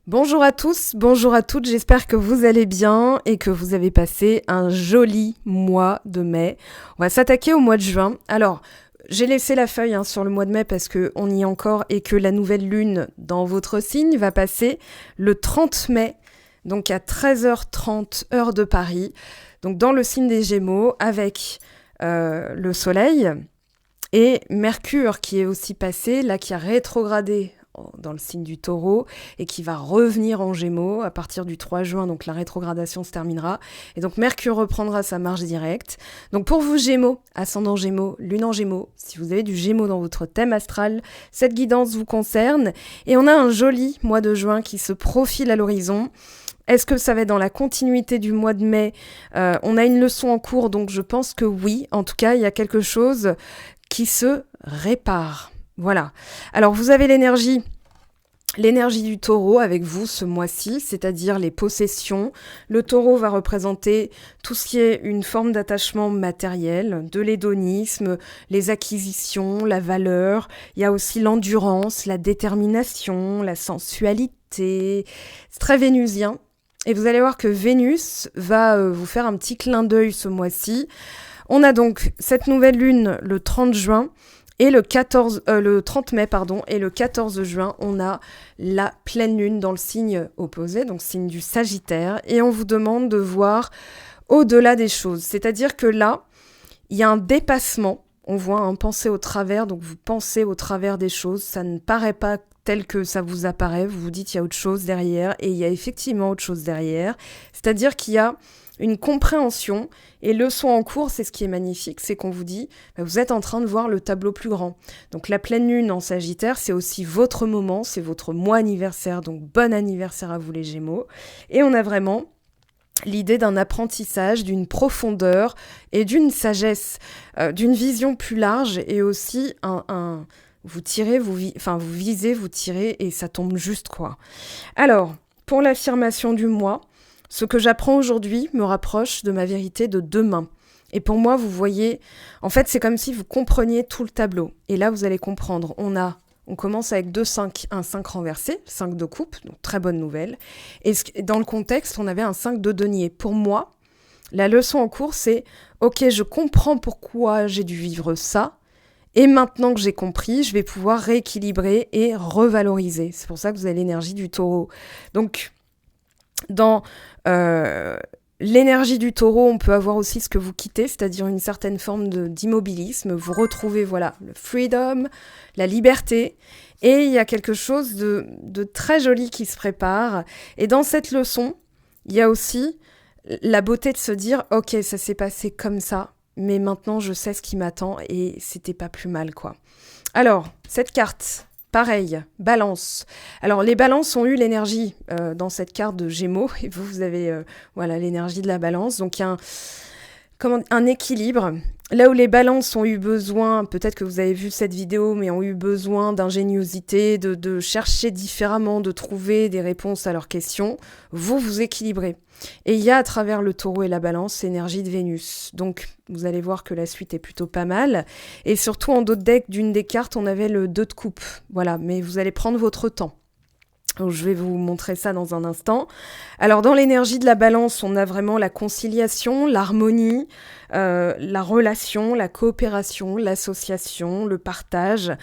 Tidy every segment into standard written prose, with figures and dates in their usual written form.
Bonjour à tous, bonjour à toutes, j'espère que vous allez bien et que vous avez passé un joli mois de mai. On va s'attaquer au mois de juin. Alors, j'ai laissé la feuille sur le mois de mai parce qu'on y est encore et que la nouvelle lune dans votre signe va passer le 30 mai, donc à 13h30 heure de Paris, donc dans le signe des Gémeaux avec le soleil et Mercure qui est aussi passé, là qui a rétrogradé dans le signe du Taureau et qui va revenir en Gémeaux à partir du 3 juin, donc la rétrogradation se terminera et donc Mercure reprendra sa marche directe. Donc pour vous Gémeaux, ascendant Gémeaux, lune en Gémeaux, si vous avez du Gémeaux dans votre thème astral, cette guidance vous concerne et on a un joli mois de juin qui se profile à l'horizon. Est-ce que ça va être dans la continuité du mois de mai ? On a une leçon en cours, donc je pense que oui. En tout cas, il y a quelque chose qui se répare. Voilà. Alors, vous avez l'énergie du taureau avec vous ce mois-ci, c'est-à-dire les possessions. Le taureau va représenter tout ce qui est une forme d'attachement matériel, de l'hédonisme, les acquisitions, la valeur. Il y a aussi l'endurance, la détermination, la sensualité. C'est très vénusien. Et vous allez voir que Vénus va vous faire un petit clin d'œil ce mois-ci. On a donc cette nouvelle lune le 30 juin et le 30 mai, et le 14 juin, on a la pleine lune dans le signe opposé, donc signe du Sagittaire, et on vous demande de voir au-delà des choses. C'est-à-dire que là, il y a un dépassement, on voit penser au travers, donc vous pensez au travers des choses, ça ne paraît pas tel que ça vous apparaît, vous vous dites il y a autre chose derrière, et il y a effectivement autre chose derrière, c'est-à-dire qu'il y a une compréhension, et leçon en cours, c'est ce qui est magnifique, c'est qu'on vous dit, vous êtes en train de voir le tableau plus grand. Donc la pleine lune en Sagittaire, c'est aussi votre moment, c'est votre mois anniversaire, donc bon anniversaire à vous les Gémeaux, et on a vraiment l'idée d'un apprentissage, d'une profondeur et d'une sagesse, d'une vision plus large, et aussi vous tirez, vous visez, vous tirez, et ça tombe juste quoi. Alors, pour l'affirmation du mois, ce que j'apprends aujourd'hui me rapproche de ma vérité de demain. Et pour moi, vous voyez, en fait, c'est comme si vous compreniez tout le tableau. Et là, vous allez comprendre. On commence avec 2-5, un 5 renversé, 5 de coupe, donc très bonne nouvelle. Et dans le contexte, on avait un 5 de denier. Pour moi, la leçon en cours, c'est « Ok, je comprends pourquoi j'ai dû vivre ça. Et maintenant que j'ai compris, je vais pouvoir rééquilibrer et revaloriser. » C'est pour ça que vous avez l'énergie du taureau. Donc, dans l'énergie du taureau, on peut avoir aussi ce que vous quittez, c'est-à-dire une certaine forme d'immobilisme. Vous retrouvez le freedom, la liberté, et il y a quelque chose de très joli qui se prépare. Et dans cette leçon, il y a aussi la beauté de se dire « Ok, ça s'est passé comme ça, mais maintenant je sais ce qui m'attend et c'était pas plus mal, quoi. » Alors, cette carte... Pareil, balance. Alors, les balances ont eu l'énergie dans cette carte de Gémeaux. Et vous avez l'énergie de la balance. Donc, il y a un équilibre. Là où les balances ont eu besoin, peut-être que vous avez vu cette vidéo, mais ont eu besoin d'ingéniosité, de chercher différemment, de trouver des réponses à leurs questions, vous équilibrez. Et il y a à travers le taureau et la balance l'énergie de Vénus. Donc vous allez voir que la suite est plutôt pas mal. Et surtout en dos de deck d'une des cartes, on avait le 2 de coupe. Voilà, mais vous allez prendre votre temps. Donc, je vais vous montrer ça dans un instant. Alors dans l'énergie de la balance, on a vraiment la conciliation, l'harmonie, la relation, la coopération, l'association, le partage.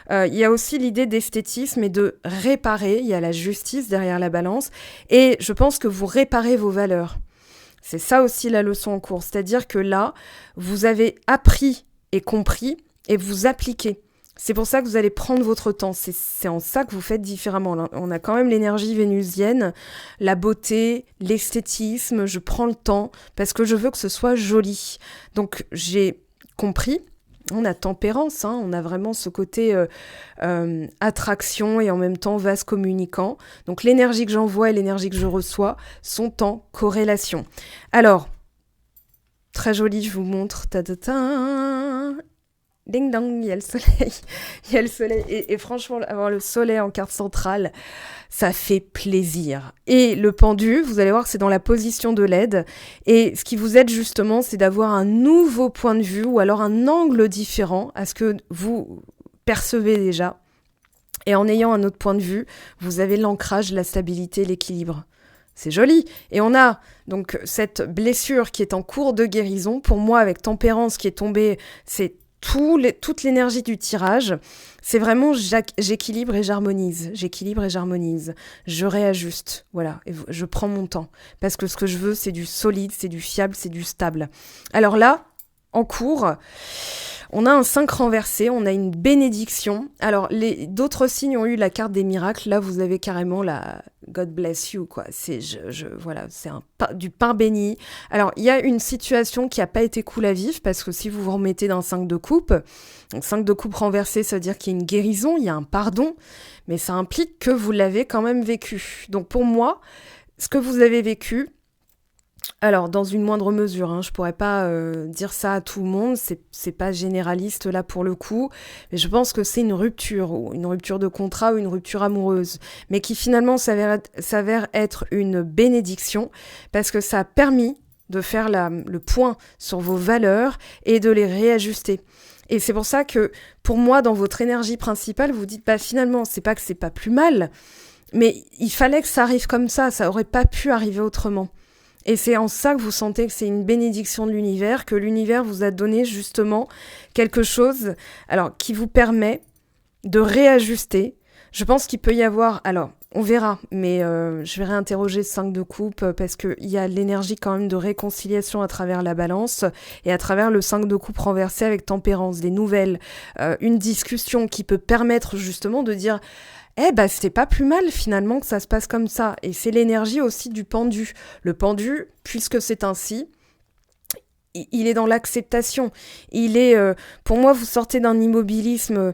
Il y a aussi l'idée d'esthétisme et de réparer. Il y a la justice derrière la balance. Et je pense que vous réparez vos valeurs. C'est ça aussi la leçon en cours. C'est-à-dire que là, vous avez appris et compris et vous appliquez. C'est pour ça que vous allez prendre votre temps. C'est en ça que vous faites différemment. Là, on a quand même l'énergie vénusienne, la beauté, l'esthétisme. Je prends le temps parce que je veux que ce soit joli. Donc, j'ai compris. On a tempérance, on a vraiment ce côté attraction et en même temps vase communicant. Donc, l'énergie que j'envoie et l'énergie que je reçois sont en corrélation. Alors, très joli, je vous montre. Ta-ta-ta. Ding dong, il y a le soleil. Il y a le soleil. Et franchement, avoir le soleil en carte centrale, ça fait plaisir. Et le pendu, vous allez voir que c'est dans la position de l'aide. Et ce qui vous aide justement, c'est d'avoir un nouveau point de vue ou alors un angle différent à ce que vous percevez déjà. Et en ayant un autre point de vue, vous avez l'ancrage, la stabilité, l'équilibre. C'est joli. Et on a donc cette blessure qui est en cours de guérison. Pour moi, avec Tempérance qui est tombée, c'est toute l'énergie du tirage. C'est vraiment j'équilibre et j'harmonise. J'équilibre et j'harmonise. Je réajuste. Voilà. Et je prends mon temps. Parce que ce que je veux, c'est du solide, c'est du fiable, c'est du stable. Alors là, en cours, on a un 5 renversé, on a une bénédiction. Alors, d'autres signes ont eu la carte des miracles. Là, vous avez carrément la God bless you, quoi. C'est, voilà, c'est du pain béni. Alors, il y a une situation qui n'a pas été cool à vivre, parce que si vous vous remettez d'un 5 de coupe, donc 5 de coupe renversé, ça veut dire qu'il y a une guérison, il y a un pardon, mais ça implique que vous l'avez quand même vécu. Donc, pour moi, ce que vous avez vécu, alors, dans une moindre mesure, je pourrais pas dire ça à tout le monde, c'est pas généraliste là pour le coup, mais je pense que c'est une rupture de contrat ou une rupture amoureuse, mais qui finalement s'avère être une bénédiction, parce que ça a permis de faire le point sur vos valeurs et de les réajuster. Et c'est pour ça que, pour moi, dans votre énergie principale, vous dites, finalement, c'est pas que c'est pas plus mal, mais il fallait que ça arrive comme ça aurait pas pu arriver autrement. Et c'est en ça que vous sentez que c'est une bénédiction de l'univers, que l'univers vous a donné justement quelque chose qui vous permet de réajuster. Je pense qu'il peut y avoir... Alors, on verra, mais je vais réinterroger 5 de coupe parce qu'il y a l'énergie quand même de réconciliation à travers la balance et à travers le 5 de coupe renversé avec Tempérance, des nouvelles, une discussion qui peut permettre justement de dire... c'était pas plus mal finalement que ça se passe comme ça. Et c'est l'énergie aussi du pendu. Le pendu, puisque c'est ainsi, il est dans l'acceptation. Il est, pour moi, vous sortez d'un immobilisme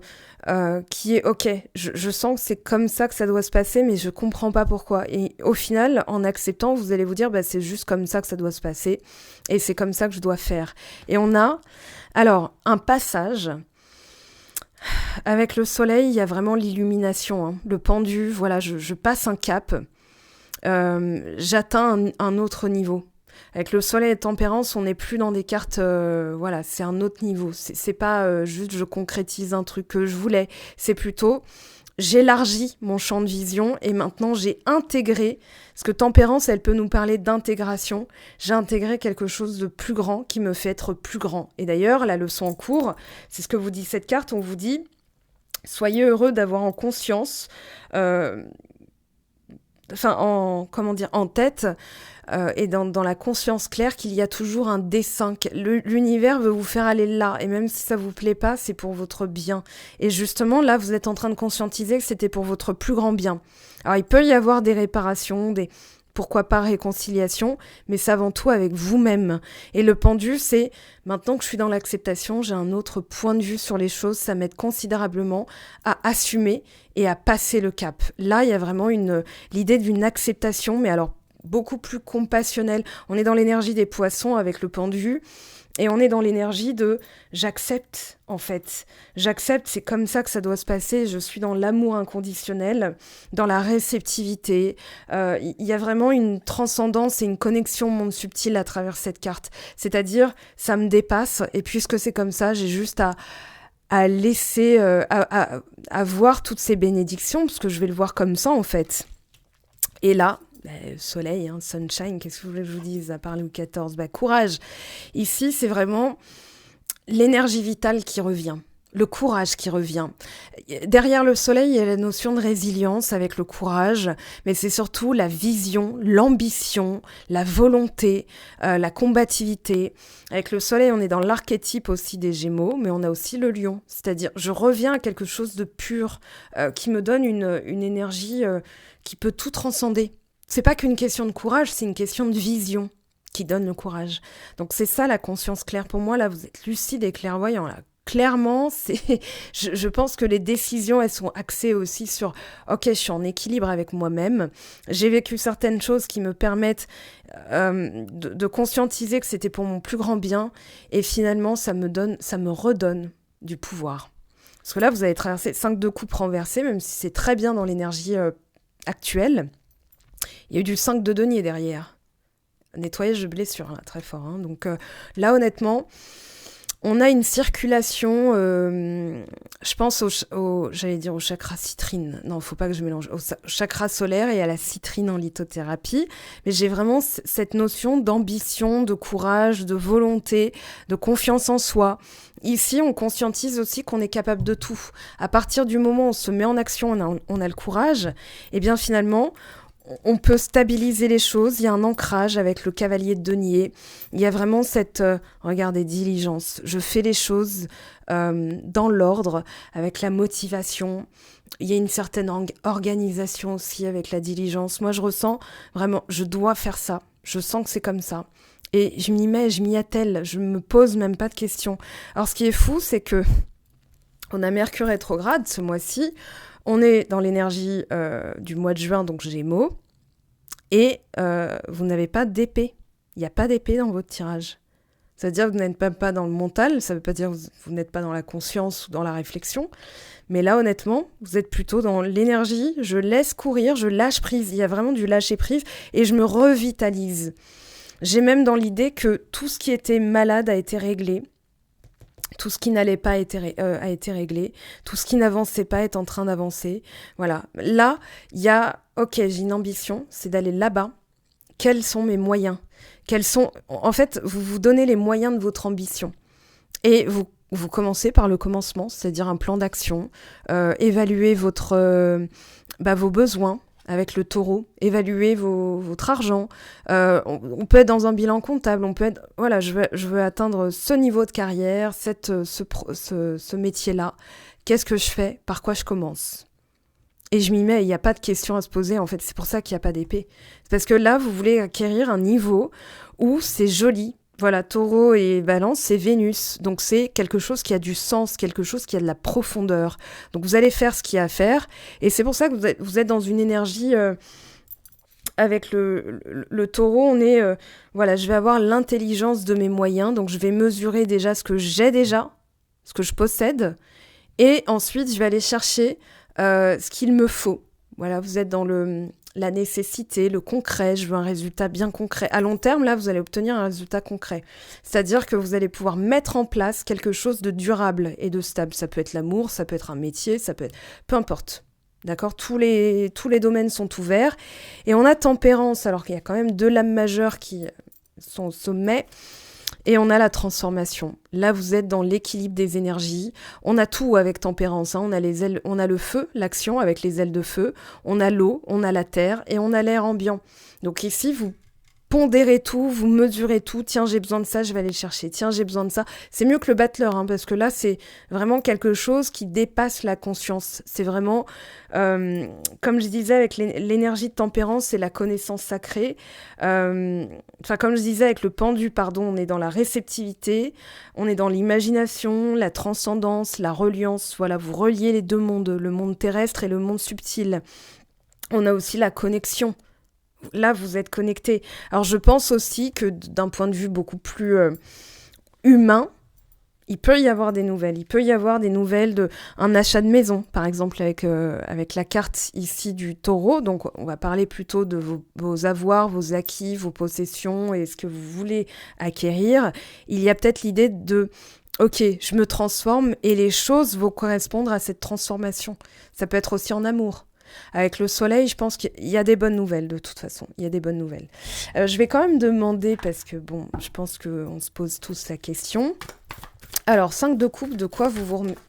qui est ok. Je sens que c'est comme ça que ça doit se passer, mais je comprends pas pourquoi. Et au final, en acceptant, vous allez vous dire, c'est juste comme ça que ça doit se passer, et c'est comme ça que je dois faire. Et on a, alors, un passage. Avec le soleil, il y a vraiment l'illumination. Le pendu, voilà, je passe un cap. J'atteins un autre niveau. Avec le soleil et Tempérance, on n'est plus dans des cartes... voilà, c'est un autre niveau. C'est pas juste je concrétise un truc que je voulais. C'est plutôt... J'élargis mon champ de vision et maintenant j'ai intégré, parce que Tempérance, elle peut nous parler d'intégration, j'ai intégré quelque chose de plus grand qui me fait être plus grand. Et d'ailleurs, la leçon en cours, c'est ce que vous dit cette carte, on vous dit, soyez heureux d'avoir en conscience, en tête, et dans la conscience claire qu'il y a toujours un dessin. L'univers veut vous faire aller là, et même si ça vous plaît pas, c'est pour votre bien. Et justement, là, vous êtes en train de conscientiser que c'était pour votre plus grand bien. Alors, il peut y avoir des réparations, pourquoi pas réconciliation, mais c'est avant tout avec vous-même. Et le pendu, c'est, maintenant que je suis dans l'acceptation, j'ai un autre point de vue sur les choses, ça m'aide considérablement à assumer et à passer le cap. Là, il y a vraiment l'idée d'une acceptation, mais alors beaucoup plus compassionnelle. On est dans l'énergie des poissons avec le pendu, et on est dans l'énergie de j'accepte, en fait. J'accepte, c'est comme ça que ça doit se passer. Je suis dans l'amour inconditionnel, dans la réceptivité. Il y a vraiment une transcendance et une connexion au monde subtil à travers cette carte. C'est-à-dire, ça me dépasse, et puisque c'est comme ça, j'ai juste à laisser, à voir toutes ces bénédictions, parce que je vais le voir comme ça, en fait. Et là, soleil, sunshine, qu'est-ce que vous voulez que je vous dise, à part Louis XIV, courage. Ici, c'est vraiment l'énergie vitale qui revient, le courage qui revient. Derrière le soleil, il y a la notion de résilience avec le courage, mais c'est surtout la vision, l'ambition, la volonté, la combativité. Avec le soleil, on est dans l'archétype aussi des Gémeaux, mais on a aussi le lion. C'est-à-dire, je reviens à quelque chose de pur, qui me donne une énergie qui peut tout transcender. C'est pas qu'une question de courage, c'est une question de vision qui donne le courage. Donc c'est ça la conscience claire. Pour moi, là, vous êtes lucide et clairvoyant. Là, clairement, je pense que les décisions, elles sont axées aussi sur « Ok, je suis en équilibre avec moi-même. J'ai vécu certaines choses qui me permettent de conscientiser que c'était pour mon plus grand bien. Et finalement, ça me redonne du pouvoir. » Parce que là, vous avez traversé 5 de coupe renversés, même si c'est très bien dans l'énergie actuelle. Il y a eu du 5 de denier derrière. Nettoyage de blessure, là, très fort. Donc là, honnêtement, On a une circulation, je pense j'allais dire au chakra citrine. Non, faut pas que je mélange. Au chakra solaire et à la citrine en lithothérapie. Mais j'ai vraiment cette notion d'ambition, de courage, de volonté, de confiance en soi. Ici, on conscientise aussi qu'on est capable de tout. À partir du moment où on se met en action, on a le courage, et bien finalement, on peut stabiliser les choses. Il y a un ancrage avec le cavalier de denier. Il y a vraiment cette, regardez, diligence. Je fais les choses dans l'ordre, avec la motivation. Il y a une certaine organisation aussi avec la diligence. Moi, je ressens vraiment, je dois faire ça. Je sens que c'est comme ça. Et je m'y mets, je m'y attelle. Je me pose même pas de questions. Alors, ce qui est fou, c'est que on a Mercure rétrograde ce mois-ci. On est dans l'énergie du mois de juin, donc Gémeaux, et vous n'avez pas d'épée. Il n'y a pas d'épée dans votre tirage. Ça veut dire que vous n'êtes pas dans le mental, ça ne veut pas dire que vous n'êtes pas dans la conscience ou dans la réflexion, mais là, honnêtement, vous êtes plutôt dans l'énergie, je laisse courir, je lâche prise. Il y a vraiment du lâcher prise, et je me revitalise. J'ai même dans l'idée que tout ce qui était malade a été réglé. Tout ce qui n'allait pas a été réglé. Tout ce qui n'avançait pas est en train d'avancer. Voilà. Là, il y a... Ok, j'ai une ambition, c'est d'aller là-bas. Quels sont mes moyens ? En fait, vous vous donnez les moyens de votre ambition. Et vous commencez par le commencement, c'est-à-dire un plan d'action. Évaluer vos besoins avec le taureau, évaluer votre argent. On peut être dans un bilan comptable, on peut être... Voilà, je veux atteindre ce niveau de carrière, ce métier-là. Qu'est-ce que je fais ? Par quoi je commence ? Et je m'y mets, il n'y a pas de questions à se poser, en fait. C'est pour ça qu'il n'y a pas d'épée. C'est parce que là, vous voulez acquérir un niveau où c'est joli. Voilà, Taureau et Balance, c'est Vénus. Donc, c'est quelque chose qui a du sens, quelque chose qui a de la profondeur. Donc, vous allez faire ce qu'il y a à faire. Et c'est pour ça que vous êtes dans une énergie... avec le Taureau, on est... voilà, je vais avoir l'intelligence de mes moyens. Donc, je vais mesurer déjà ce que j'ai déjà, ce que je possède. Et ensuite, je vais aller chercher ce qu'il me faut. Voilà, vous êtes dans la nécessité, le concret, je veux un résultat bien concret. À long terme, là, vous allez obtenir un résultat concret. C'est-à-dire que vous allez pouvoir mettre en place quelque chose de durable et de stable. Ça peut être l'amour, ça peut être un métier, ça peut être... Peu importe. D'accord ? Tous les domaines sont ouverts. Et on a Tempérance, alors qu'il y a quand même deux lames majeures qui sont au sommet. Et on a la transformation. Là, vous êtes dans l'équilibre des énergies. On a tout avec Tempérance. On a les ailes, on a le feu, l'action avec les ailes de feu. On a l'eau, on a la terre et on a l'air ambiant. Donc ici, vous pondérez tout, vous mesurez tout. Tiens, j'ai besoin de ça, je vais aller le chercher. Tiens, j'ai besoin de ça. C'est mieux que le battleur, parce que là, c'est vraiment quelque chose qui dépasse la conscience. C'est vraiment, comme je disais, avec l'énergie de Tempérance, c'est la connaissance sacrée. Comme je disais, avec le pendu, on est dans la réceptivité, on est dans l'imagination, la transcendance, la reliance. Voilà, vous reliez les deux mondes, le monde terrestre et le monde subtil. On a aussi la connexion. Là, vous êtes connecté. Alors, je pense aussi que d'un point de vue beaucoup plus humain, il peut y avoir des nouvelles. Il peut y avoir des nouvelles d'un achat de maison, par exemple, avec la carte ici du Taureau. Donc, on va parler plutôt de vos avoirs, vos acquis, vos possessions et ce que vous voulez acquérir. Il y a peut-être l'idée de... Ok, je me transforme et les choses vont correspondre à cette transformation. Ça peut être aussi en amour. Avec le soleil, je pense qu'il y a des bonnes nouvelles, de toute façon. Il y a des bonnes nouvelles. Je vais quand même demander, parce que, bon, je pense qu'on se pose tous la question. Alors, 5 de coupe, de quoi vous remettez...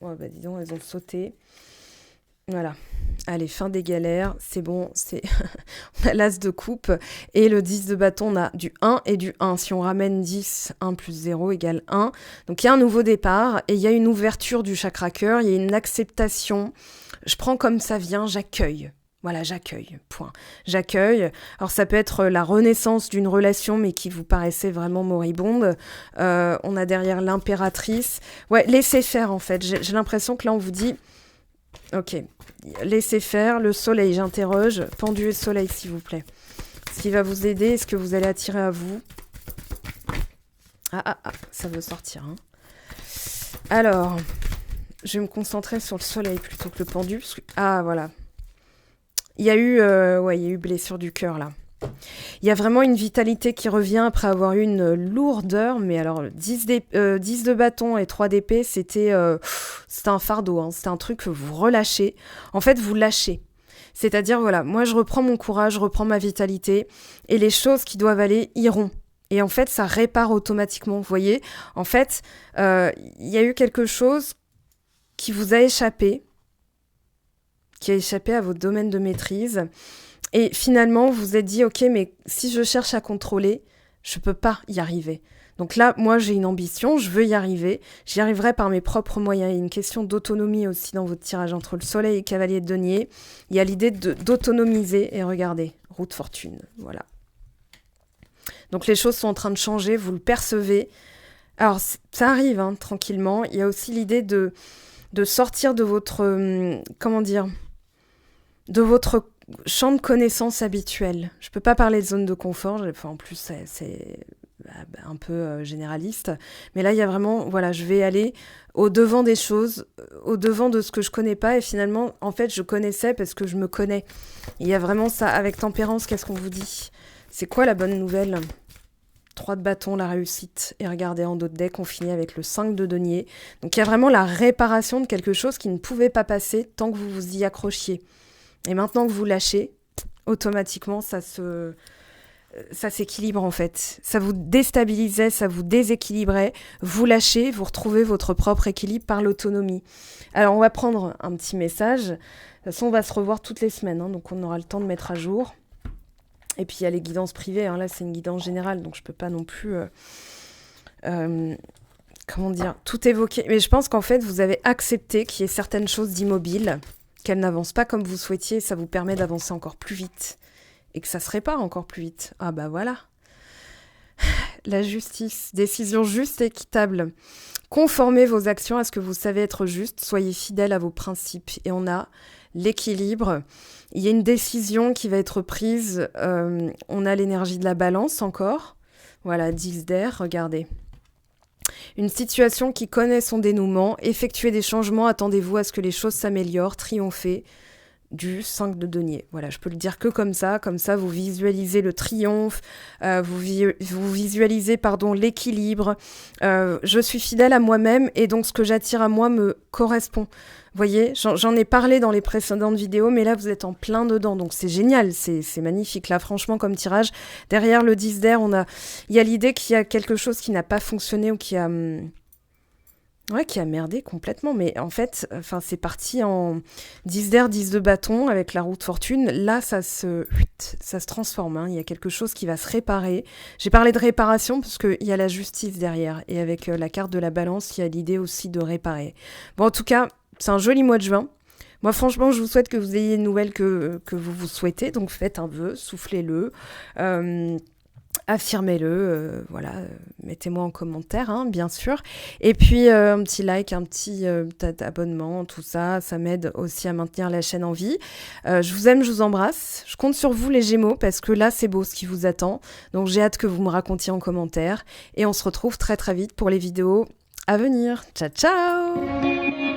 Oh, bah dis donc, elles ont sauté. Voilà. Allez, fin des galères, c'est bon, on a l'as de coupe et le 10 de bâton, on a du 1 et du 1. Si on ramène 10, 1 plus 0 égale 1. Donc il y a un nouveau départ et il y a une ouverture du chakra cœur, il y a une acceptation. Je prends comme ça vient, j'accueille. Voilà, j'accueille, point. J'accueille. Alors ça peut être la renaissance d'une relation mais qui vous paraissait vraiment moribonde. On a derrière l'impératrice. Ouais, laissez faire en fait. J'ai l'impression que là on vous dit... Ok, laissez faire, le soleil, j'interroge. Pendu et soleil, s'il vous plaît. Ce qui va vous aider, est-ce que vous allez attirer à vous ? Ah, ça veut sortir. Hein. Alors, je vais me concentrer sur le soleil plutôt que le pendu. Parce que... Ah, voilà. Il y a eu blessure du cœur, là. Il y a vraiment une vitalité qui revient après avoir eu une lourdeur, mais alors 10 de bâton et 3 d'épée, c'était un fardeau, hein. C'était un truc que vous relâchez. En fait, vous lâchez. C'est-à-dire, voilà, moi je reprends mon courage, je reprends ma vitalité, et les choses qui doivent aller iront. Et en fait, ça répare automatiquement, vous voyez. En fait, il y a eu quelque chose qui vous a échappé, qui a échappé à votre domaine de maîtrise. Et finalement, vous vous êtes dit, ok, mais si je cherche à contrôler, je peux pas y arriver. Donc là, moi, j'ai une ambition, je veux y arriver. J'y arriverai par mes propres moyens. Il y a une question d'autonomie aussi dans votre tirage entre le soleil et cavalier de denier. Il y a l'idée d'autonomiser. Et regardez, roue de fortune, voilà. Donc les choses sont en train de changer, vous le percevez. Alors, ça arrive, hein, tranquillement. Il y a aussi l'idée de sortir de votre... comment dire ? De votre champ de connaissances habituel. Je peux pas parler de zone de confort, en plus c'est un peu généraliste, mais là il y a vraiment, voilà, je vais aller au-devant des choses, au-devant de ce que je connais pas, et finalement, en fait, je connaissais parce que je me connais. Il y a vraiment ça, avec tempérance, qu'est-ce qu'on vous dit ? C'est quoi la bonne nouvelle ? 3 de bâton, la réussite, et regardez en dos de deck, on finit avec le 5 de denier. Donc il y a vraiment la réparation de quelque chose qui ne pouvait pas passer tant que vous vous y accrochiez. Et maintenant que vous lâchez, automatiquement, ça s'équilibre en fait. Ça vous déstabilisait, ça vous déséquilibrait. Vous lâchez, vous retrouvez votre propre équilibre par l'autonomie. Alors, on va prendre un petit message. De toute façon, on va se revoir toutes les semaines, hein, donc on aura le temps de mettre à jour. Et puis, il y a les guidances privées. Hein, là, c'est une guidance générale, donc je ne peux pas non plus... comment dire, tout évoquer. Mais je pense qu'en fait, vous avez accepté qu'il y ait certaines choses d'immobiles, qu'elles n'avancent pas comme vous souhaitiez, ça vous permet d'avancer encore plus vite. Et que ça se répare encore plus vite. Ah bah voilà. La justice, décision juste et équitable. Conformez vos actions à ce que vous savez être juste, soyez fidèles à vos principes. Et on a l'équilibre. Il y a une décision qui va être prise. On a l'énergie de la balance encore. Voilà, 10 d'air, regardez. Une situation qui connaît son dénouement, effectuez des changements, attendez-vous à ce que les choses s'améliorent, triomphez du 5 de denier. Voilà, je peux le dire que comme ça vous visualisez le triomphe, vous visualisez l'équilibre, je suis fidèle à moi-même et donc ce que j'attire à moi me correspond. Vous voyez, j'en ai parlé dans les précédentes vidéos, mais là vous êtes en plein dedans, donc c'est génial, c'est magnifique. Là franchement comme tirage, derrière le 10 d'air, il y a l'idée qu'il y a quelque chose qui n'a pas fonctionné ou qui a merdé complètement, mais en fait, c'est parti en 10 d'air, 10 de bâton avec la roue de fortune. Là, ça se transforme, hein. Il y a quelque chose qui va se réparer. J'ai parlé de réparation parce qu'il y a la justice derrière, et avec la carte de la balance, il y a l'idée aussi de réparer. Bon, en tout cas, c'est un joli mois de juin. Moi, franchement, je vous souhaite que vous ayez les nouvelles que vous souhaitez, donc faites un vœu, soufflez-le. Affirmez-le, voilà, mettez-moi en commentaire, hein, bien sûr. Et puis, un petit like, un petit abonnement, tout ça, ça m'aide aussi à maintenir la chaîne en vie. Je vous aime, je vous embrasse. Je compte sur vous, les Gémeaux, parce que là, c'est beau ce qui vous attend. Donc, j'ai hâte que vous me racontiez en commentaire. Et on se retrouve très, très vite pour les vidéos à venir. Ciao, ciao!